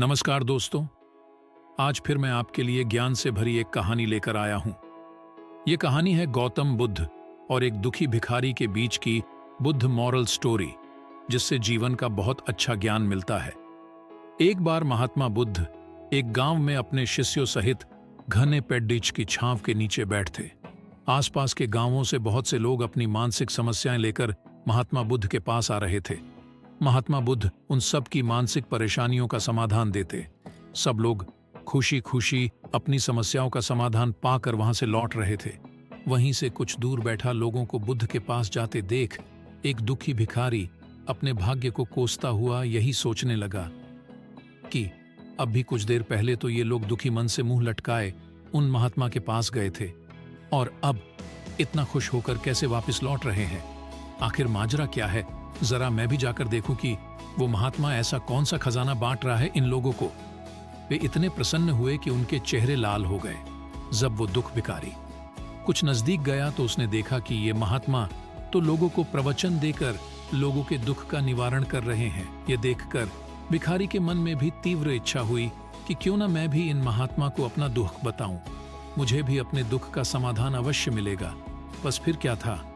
नमस्कार दोस्तों। आज फिर मैं आपके लिए ज्ञान से भरी एक कहानी लेकर आया हूं। ये कहानी है गौतम बुद्ध और एक दुखी भिखारी के बीच की बुद्ध मॉरल स्टोरी, जिससे जीवन का बहुत अच्छा ज्ञान मिलता है। एक बार महात्मा बुद्ध एक गांव में अपने शिष्यों सहित घने पेड़ की छांव के नीचे बैठे। आसपास के गांवों से बहुत से लोग अपनी मानसिक समस्याएं लेकर महात्मा बुद्ध के पास आ रहे थे। महात्मा बुद्ध उन सब की मानसिक परेशानियों का समाधान देते। सब लोग खुशी खुशी अपनी समस्याओं का समाधान पाकर वहां से लौट रहे थे। वहीं से कुछ दूर बैठा लोगों को बुद्ध के पास जाते देख एक दुखी भिखारी अपने भाग्य को कोसता हुआ यही सोचने लगा कि अब भी कुछ देर पहले तो ये लोग दुखी मन से मुंह लटकाए उन महात्मा के पास गए थे, और अब इतना खुश होकर कैसे वापस लौट रहे हैं। आखिर माजरा क्या है? जरा मैं भी जाकर देखूं कि वो महात्मा ऐसा कौन सा खजाना बांट रहा है इन लोगों को। वे इतने प्रसन्न हुए कि उनके चेहरे लाल हो गए। जब वो दुख भिखारी कुछ नजदीक गया तो उसने देखा कि ये महात्मा तो लोगों को प्रवचन देकर लोगों के दुख का निवारण कर रहे हैं। ये देखकर भिखारी के मन में भी तीव्र इच्छा हुई कि क्यों ना मैं भी इन महात्मा को अपना दुख बताऊं। मुझे भी अपने दुख का समाधान अवश्य मिलेगा। बस फिर क्या था,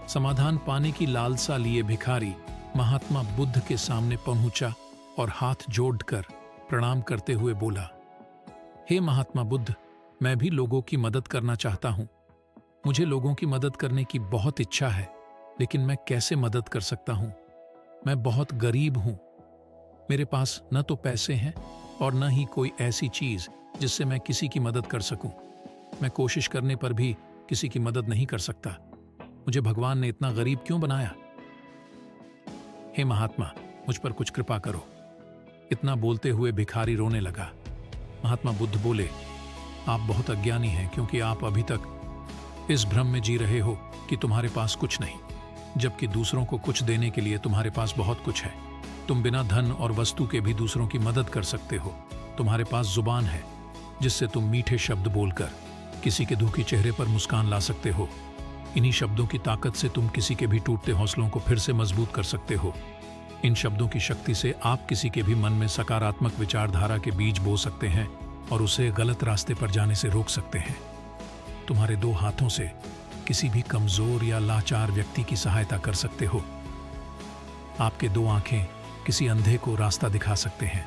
समाधान पाने की लालसा लिए भिखारी महात्मा बुद्ध के सामने पहुंचा और हाथ जोड़कर प्रणाम करते हुए बोला, हे महात्मा बुद्ध, मैं भी लोगों की मदद करना चाहता हूं। मुझे लोगों की मदद करने की बहुत इच्छा है, लेकिन मैं कैसे मदद कर सकता हूं? मैं बहुत गरीब हूं। मेरे पास न तो पैसे हैं और न ही कोई ऐसी चीज जिससे मैं किसी की मदद कर सकूं। मैं कोशिश करने पर भी किसी की मदद नहीं कर सकता। मुझे भगवान ने इतना गरीब क्यों बनाया? हे महात्मा, मुझ पर कुछ कृपा करो। इतना बोलते हुए भिखारी रोने लगा। महात्मा बुद्ध बोले, आप बहुत अज्ञानी हैं, क्योंकि आप अभी तक इस भ्रम में जी रहे हो कि तुम्हारे पास कुछ नहीं, जबकि दूसरों को कुछ देने के लिए तुम्हारे पास बहुत कुछ है। तुम बिना धन और वस्तु के भी दूसरों की मदद कर सकते हो। तुम्हारे पास जुबान है जिससे तुम मीठे शब्द बोलकर किसी के दुखी चेहरे पर मुस्कान ला सकते हो। इन्हीं शब्दों की ताकत से तुम किसी के भी टूटते हौसलों को फिर से मजबूत कर सकते हो। इन शब्दों की शक्ति से आप किसी के भी मन में सकारात्मक विचारधारा के बीज बो सकते हैं और उसे गलत रास्ते पर जाने से रोक सकते हैं। तुम्हारे दो हाथों से किसी भी कमजोर या लाचार व्यक्ति की सहायता कर सकते हो। आपके दो आंखें किसी अंधे को रास्ता दिखा सकते हैं।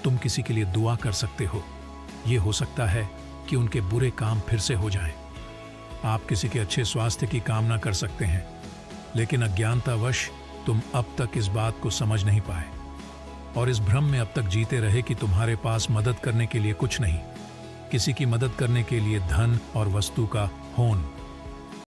तुम किसी के लिए दुआ कर सकते हो। ये हो सकता है कि उनके बुरे काम फिर से हो जाएं। आप किसी के अच्छे स्वास्थ्य की कामना कर सकते हैं, लेकिन अज्ञानतावश तुम अब तक इस बात को समझ नहीं पाए और इस भ्रम में अब तक जीते रहे कि तुम्हारे पास मदद करने के लिए कुछ नहीं। किसी की मदद करने के लिए धन और वस्तु का होन